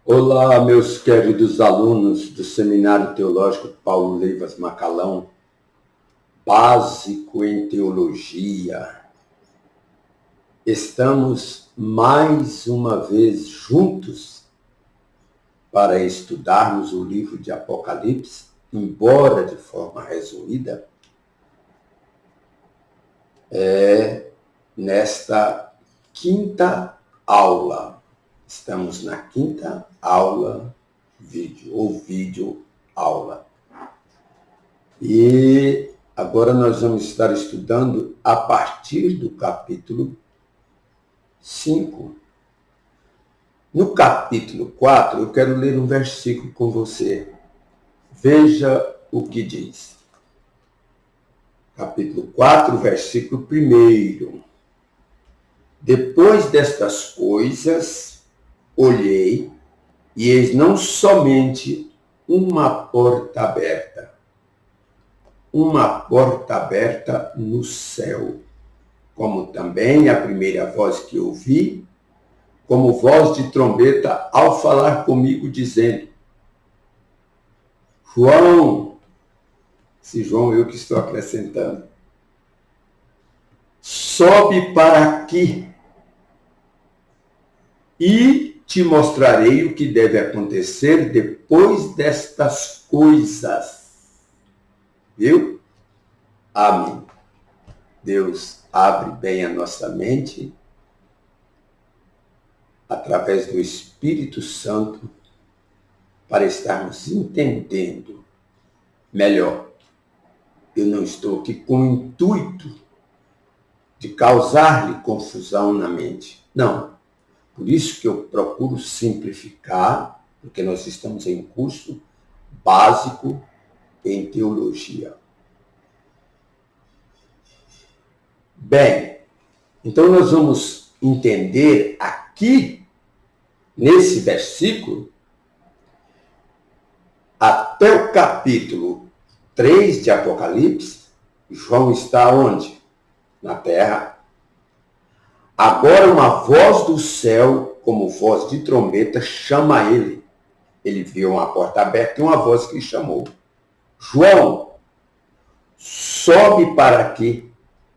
Olá, meus queridos alunos do Seminário Teológico Paulo Leivas Macalão, básico em teologia. Estamos mais uma vez juntos para estudarmos o livro de Apocalipse, embora de forma resumida, nesta quinta aula. Estamos na quinta aula vídeo aula. E agora nós vamos estar estudando a partir do capítulo 5. No capítulo 4, eu quero ler um versículo com você. Veja o que diz. Capítulo 4, versículo 1. Depois destas coisas, olhei, e eis não somente uma porta aberta no céu, como também a primeira voz que ouvi, como voz de trombeta ao falar comigo, dizendo: João, esse João eu que estou acrescentando, sobe para aqui e te mostrarei o que deve acontecer depois destas coisas. Viu? Amém. Deus abre bem a nossa mente através do Espírito Santo para estarmos entendendo melhor. Eu não estou aqui com o intuito de causar-lhe confusão na mente. Não. Por isso que eu procuro simplificar, porque nós estamos em curso básico em teologia. Bem, então nós vamos entender aqui, nesse versículo, até o capítulo 3 de Apocalipse. João está onde? Na terra. Agora uma voz do céu, como voz de trombeta, chama ele. Ele viu uma porta aberta e uma voz que chamou: João, sobe para aqui.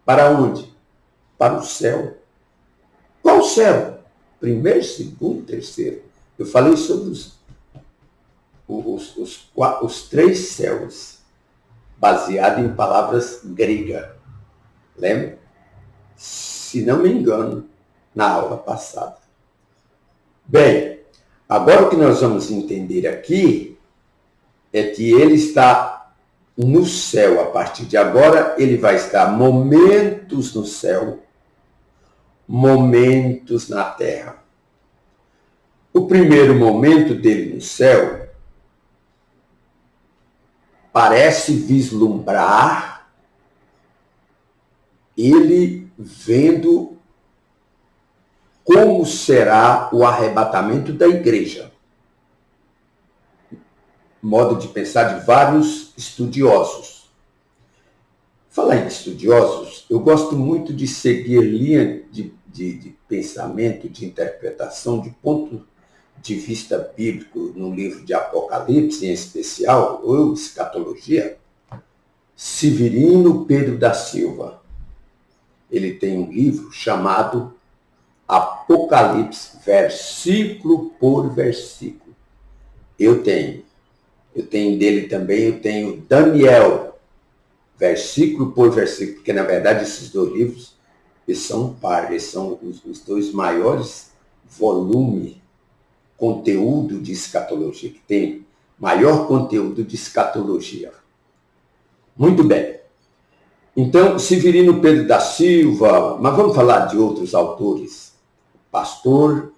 Para onde? Para o céu. Qual céu? Primeiro, segundo, terceiro. Eu falei sobre os três céus, baseado em palavras gregas. Lembra? Se não me engano, na aula passada. Bem, agora o que nós vamos entender aqui é que ele está no céu. A partir de agora, ele vai estar momentos no céu, momentos na terra. O primeiro momento dele no céu parece vislumbrar ele vendo como será o arrebatamento da igreja. Modo de pensar de vários estudiosos. Falar em estudiosos, eu gosto muito de seguir linha de pensamento, de interpretação, de ponto de vista bíblico no livro de Apocalipse, em especial, ou escatologia. Severino Pedro da Silva. Ele tem um livro chamado Apocalipse, versículo por versículo. Eu tenho dele também, eu tenho Daniel, versículo por versículo, porque na verdade esses dois livros, eles são pares, eles são os dois maiores volumes, conteúdo de escatologia, que tem maior conteúdo de escatologia. Muito bem. Então, Severino Pedro da Silva, mas vamos falar de outros autores. Pastor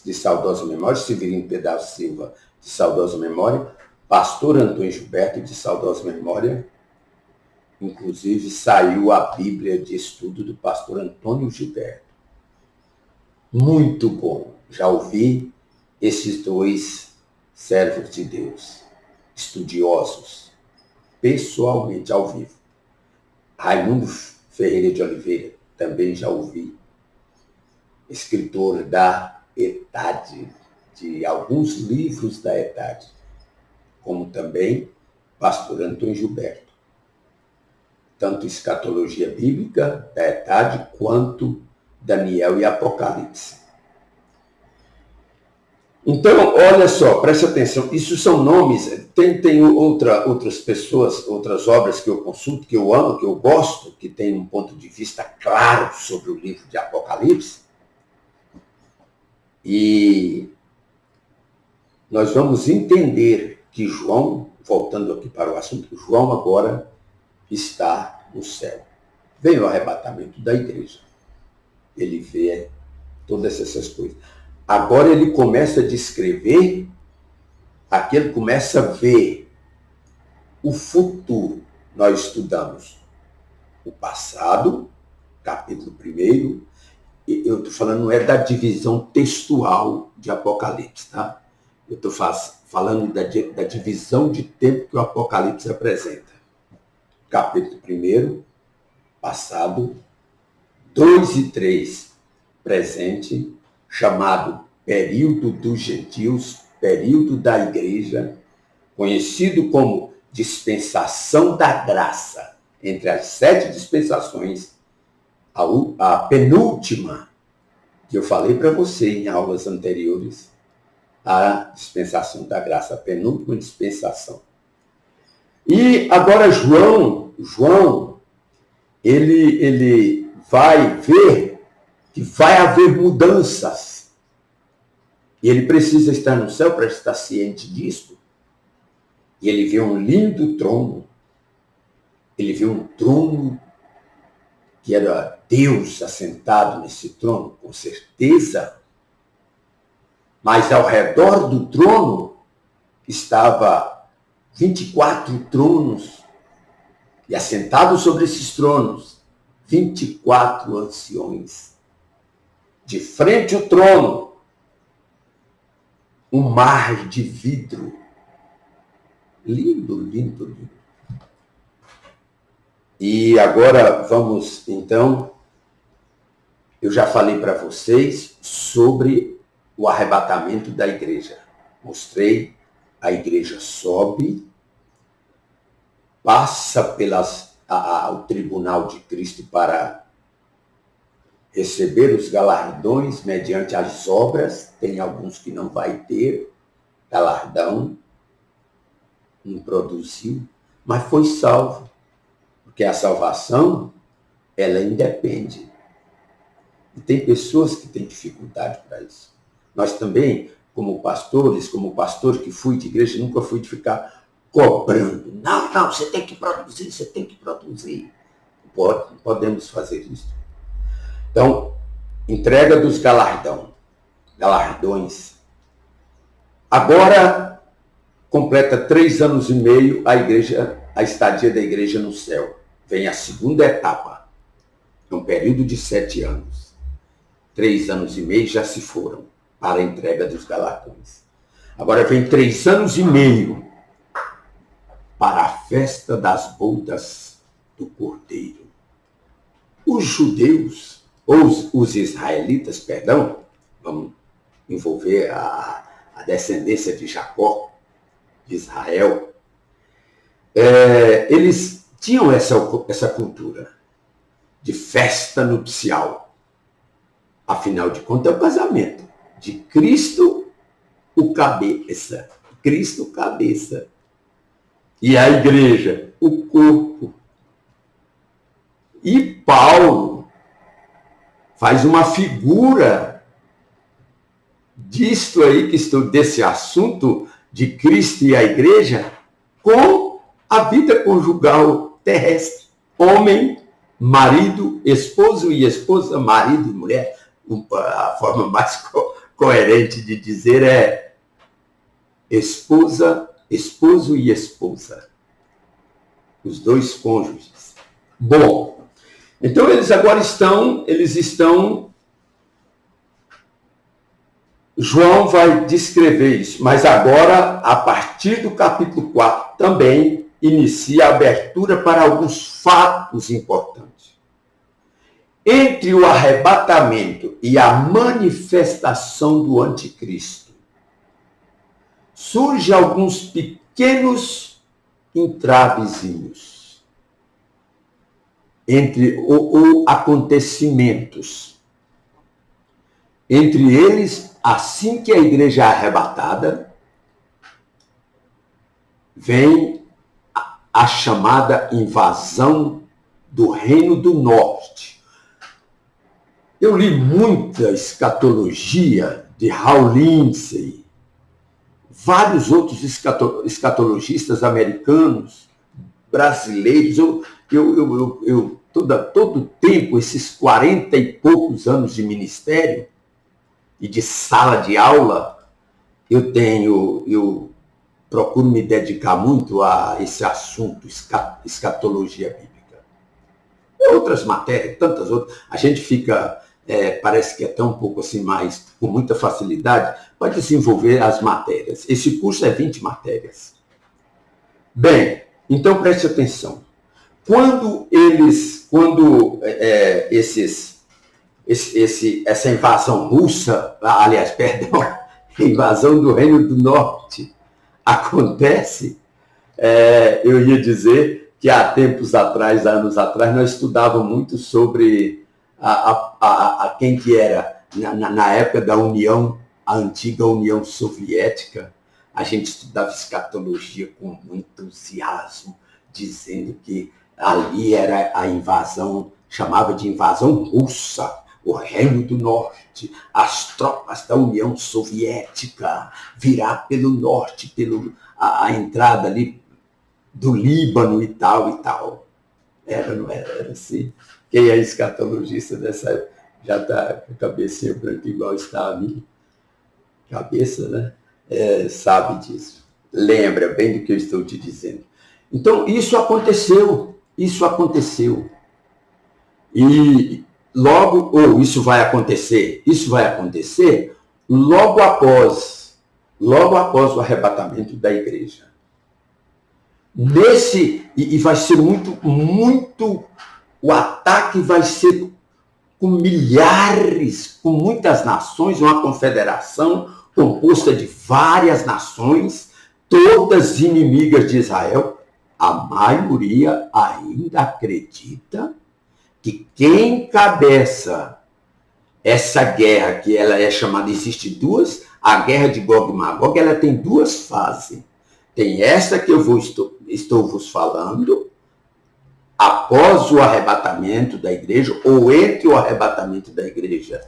de saudosa memória, Severino Pedro da Silva, de saudosa memória, pastor Antônio Gilberto, de saudosa memória. Inclusive, saiu a Bíblia de estudo do pastor Antônio Gilberto. Muito bom. Já ouvi esses dois servos de Deus, estudiosos, pessoalmente, ao vivo. Raimundo Ferreira de Oliveira, também já ouvi. Escritor da Etade, de alguns livros da ETAD, como também pastor Antônio Gilberto. Tanto Escatologia Bíblica da ETAD, quanto Daniel e Apocalipse. Então, olha só, preste atenção, isso são nomes, tem outras pessoas, outras obras que eu consulto, que eu amo, que eu gosto, que tem um ponto de vista claro sobre o livro de Apocalipse. E nós vamos entender que João, voltando aqui para o assunto, João agora está no céu. Vem o arrebatamento da igreja. Ele vê todas essas coisas. Agora ele começa a descrever, aqui ele começa a ver o futuro. Nós estudamos o passado, capítulo 1, eu estou falando, não é da divisão textual de Apocalipse, tá? Eu estou falando da divisão de tempo que o Apocalipse apresenta. Capítulo 1, passado, 2 e 3, presente, chamado período dos gentios, período da igreja, conhecido como dispensação da graça. Entre as 7 dispensações, a penúltima, que eu falei para você em aulas anteriores, a dispensação da graça, a penúltima dispensação. E agora João, ele vai ver que vai haver mudanças. E ele precisa estar no céu para estar ciente disso. E ele vê um lindo trono. Ele vê um trono que era Deus assentado nesse trono, com certeza. Mas ao redor do trono estava 24 tronos. E assentados sobre esses tronos, 24 anciões. De frente ao trono, um mar de vidro. Lindo, lindo, lindo. E agora vamos, então, eu já falei para vocês sobre o arrebatamento da igreja. Mostrei, a igreja sobe, passa ao tribunal de Cristo para receber os galardões mediante as obras. Tem alguns que não vai ter galardão, não produziu, mas foi salvo. Porque a salvação, ela independe. E tem pessoas que têm dificuldade para isso. Nós também, como pastores, como pastor que fui de igreja, nunca fui de ficar cobrando. Não, você tem que produzir, você tem que produzir. Podemos fazer isso. Então, entrega dos galardões. Agora, completa 3 anos e meio a estadia da igreja no céu. Vem a segunda etapa. É um período de 7 anos. 3 anos e meio já se foram para a entrega dos galardões. Agora vem 3 anos e meio para a festa das bodas do Cordeiro. Os judeus, ou os israelitas, perdão, vamos envolver a descendência de Jacó, de Israel, eles tinham essa cultura de festa nupcial. Afinal de contas, é o casamento de Cristo, o cabeça. Cristo, cabeça. E a igreja, o corpo. E Paulo faz uma figura disto aí, desse assunto de Cristo e a igreja, com a vida conjugal terrestre. Homem, marido, esposo e esposa, marido e mulher. A forma mais coerente de dizer é esposa, esposo e esposa. Os 2 cônjuges. Bom, então eles agora estão, João vai descrever isso, mas agora, a partir do capítulo 4, também inicia a abertura para alguns fatos importantes. Entre o arrebatamento e a manifestação do anticristo, surgem alguns pequenos entravezinhos entre ou acontecimentos. Entre eles, assim que a igreja é arrebatada, vem a chamada invasão do Reino do Norte. Eu li muita escatologia de Hal Lindsey, vários outros escatologistas americanos, brasileiros. Todo tempo, esses 40 e poucos anos de ministério e de sala de aula, eu procuro me dedicar muito a esse assunto, escatologia bíblica. E outras matérias, tantas outras. A gente fica, parece que é tão um pouco assim, mais, com muita facilidade, para desenvolver as matérias. Esse curso é 20 matérias. Bem, então preste atenção. Quando essa invasão russa, aliás, perdão, a invasão do Reino do Norte acontece, eu ia dizer que há tempos atrás, anos atrás, nós estudávamos muito sobre quem que era, na época da União, a antiga União Soviética. A gente estudava escatologia com muito entusiasmo, dizendo que ali era a invasão, chamava de invasão russa, o Reino do Norte, as tropas da União Soviética virá pelo norte, a entrada ali do Líbano e tal e tal. Não era assim. Quem é escatologista dessa época já está com a cabecinha branca igual está a minha cabeça, né? Sabe disso. Lembra bem do que eu estou te dizendo. Então, isso aconteceu. E logo, isso vai acontecer logo após o arrebatamento da igreja. E vai ser muito, o ataque vai ser com milhares, com muitas nações, uma confederação composta de várias nações, todas inimigas de Israel. A maioria ainda acredita que quem encabeça essa guerra, que ela é chamada, existe duas, a guerra de Gog e Magog, ela tem duas fases. Tem essa que eu estou vos falando, após o arrebatamento da igreja, ou entre o arrebatamento da igreja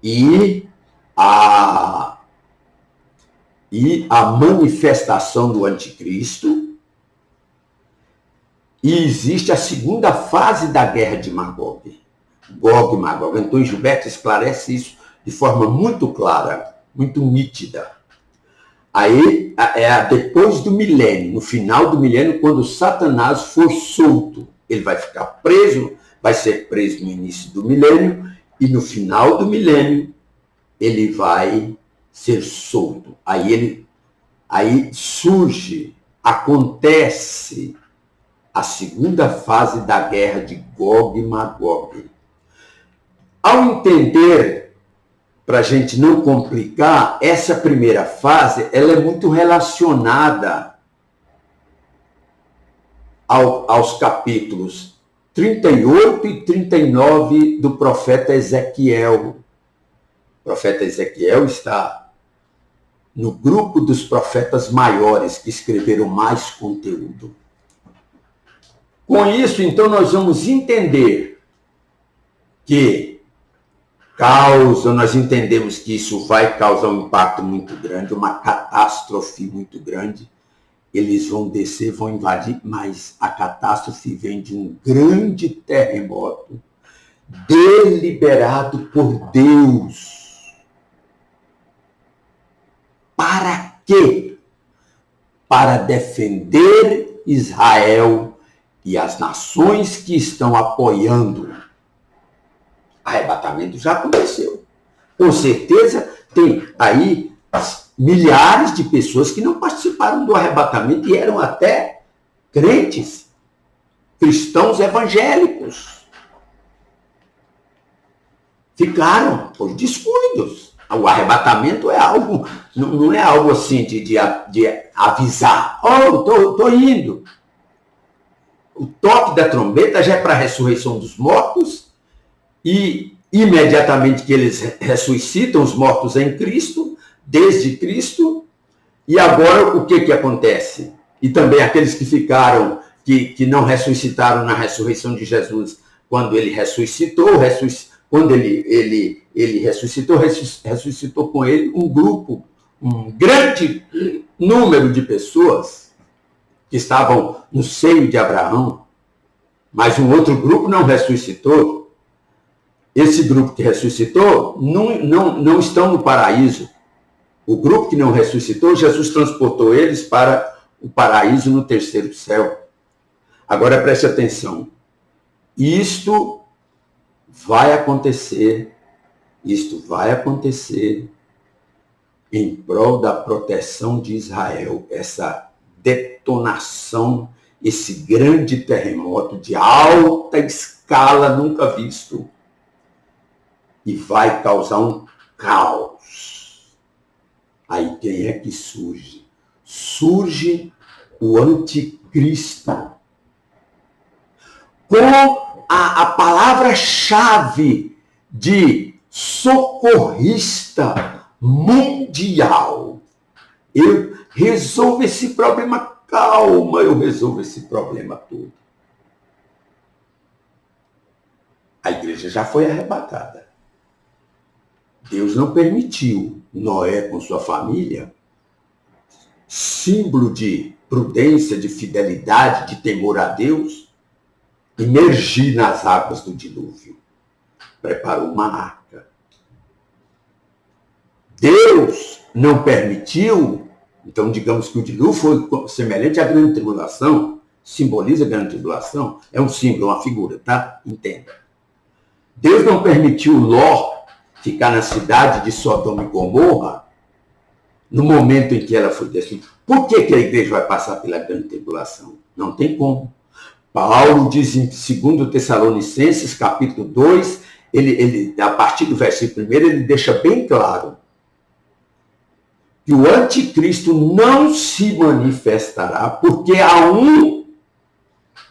e a manifestação do anticristo. E existe a segunda fase da guerra de Magog, Gog e Magog. Então, Gilberto esclarece isso de forma muito clara, muito nítida. Aí, depois do milênio, no final do milênio, quando Satanás for solto, ele vai ficar preso, vai ser preso no início do milênio, e no final do milênio, ele vai ser solto. Aí surge, acontece a segunda fase da guerra de Gog e Magog. Ao entender, para a gente não complicar, essa primeira fase, ela é muito relacionada aos capítulos 38 e 39 do profeta Ezequiel. O profeta Ezequiel está no grupo dos profetas maiores que escreveram mais conteúdo. Com isso, então, nós vamos entender que nós entendemos que isso vai causar um impacto muito grande, uma catástrofe muito grande. Eles vão descer, vão invadir, mas a catástrofe vem de um grande terremoto deliberado por Deus. Para quê? Para defender Israel e as nações que estão apoiando. Arrebatamento já aconteceu. Com certeza tem aí milhares de pessoas que não participaram do arrebatamento e eram até crentes, cristãos evangélicos. Ficaram por descuidos. O arrebatamento é algo, não é algo assim de avisar. Oh, tô indo. O toque da trombeta já é para a ressurreição dos mortos e imediatamente que eles ressuscitam, os mortos em Cristo, desde Cristo, e agora o que acontece? E também aqueles que ficaram, que não ressuscitaram na ressurreição de Jesus, quando ele ressuscitou, quando ele ressuscitou, ressuscitou com ele um grupo, um grande número de pessoas que estavam no seio de Abraão, mas um outro grupo não ressuscitou. Esse grupo que ressuscitou não estão no paraíso. O grupo que não ressuscitou, Jesus transportou eles para o paraíso no terceiro céu. Agora preste atenção. Isto vai acontecer em prol da proteção de Israel. Essa detonação, esse grande terremoto de alta escala nunca visto. E vai causar um caos. Aí quem é que surge? Surge o anticristo. Com a palavra-chave de socorrista mundial. Eu resolvo esse problema, calma, eu resolvo esse problema todo. A igreja já foi arrebatada. Deus não permitiu Noé com sua família, símbolo de prudência, de fidelidade, de temor a Deus, emergir nas águas do dilúvio. Preparou uma arca. Deus não permitiu, então digamos que o dilúvio foi semelhante à grande tribulação, simboliza a grande tribulação, é um símbolo, uma figura, tá? Entenda. Deus não permitiu Ló ficar na cidade de Sodoma e Gomorra no momento em que ela foi destruída. Por que a igreja vai passar pela grande tribulação? Não tem como. Paulo diz em 2 Tessalonicenses, capítulo 2, ele, a partir do versículo 1, ele deixa bem claro que o anticristo não se manifestará porque há um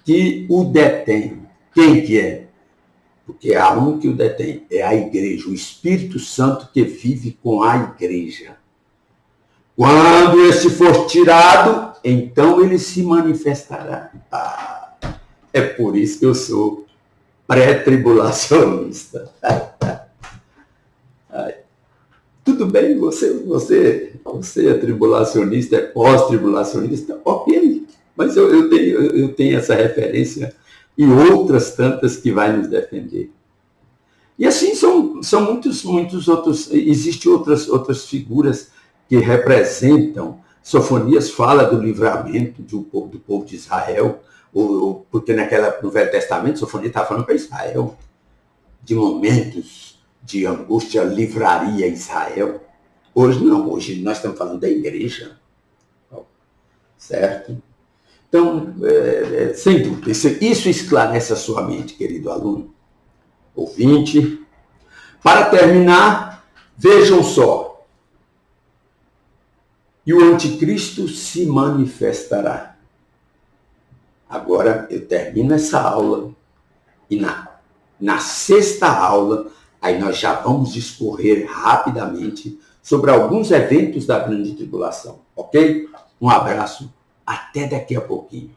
que o detém. Quem que é? Porque há um que o detém, é a igreja, o Espírito Santo que vive com a igreja. Quando esse for tirado, então ele se manifestará. É por isso que eu sou pré-tribulacionista. Tudo bem, você é tribulacionista, é pós-tribulacionista, ok. Mas eu tenho essa referência e outras tantas que vai nos defender. E assim são muitos outros, existem outras figuras que representam. Sofonias fala do livramento do povo de Israel, porque no Velho Testamento, Sofonias estava falando para Israel, de momentos de angústia, livraria Israel. Hoje não, hoje nós estamos falando da igreja. Certo? Então, sem dúvida, isso esclarece a sua mente, querido aluno, ouvinte. Para terminar, vejam só. E o anticristo se manifestará. Agora eu termino essa aula e na sexta aula, aí nós já vamos discorrer rapidamente sobre alguns eventos da grande tribulação, ok? Um abraço, até daqui a pouquinho.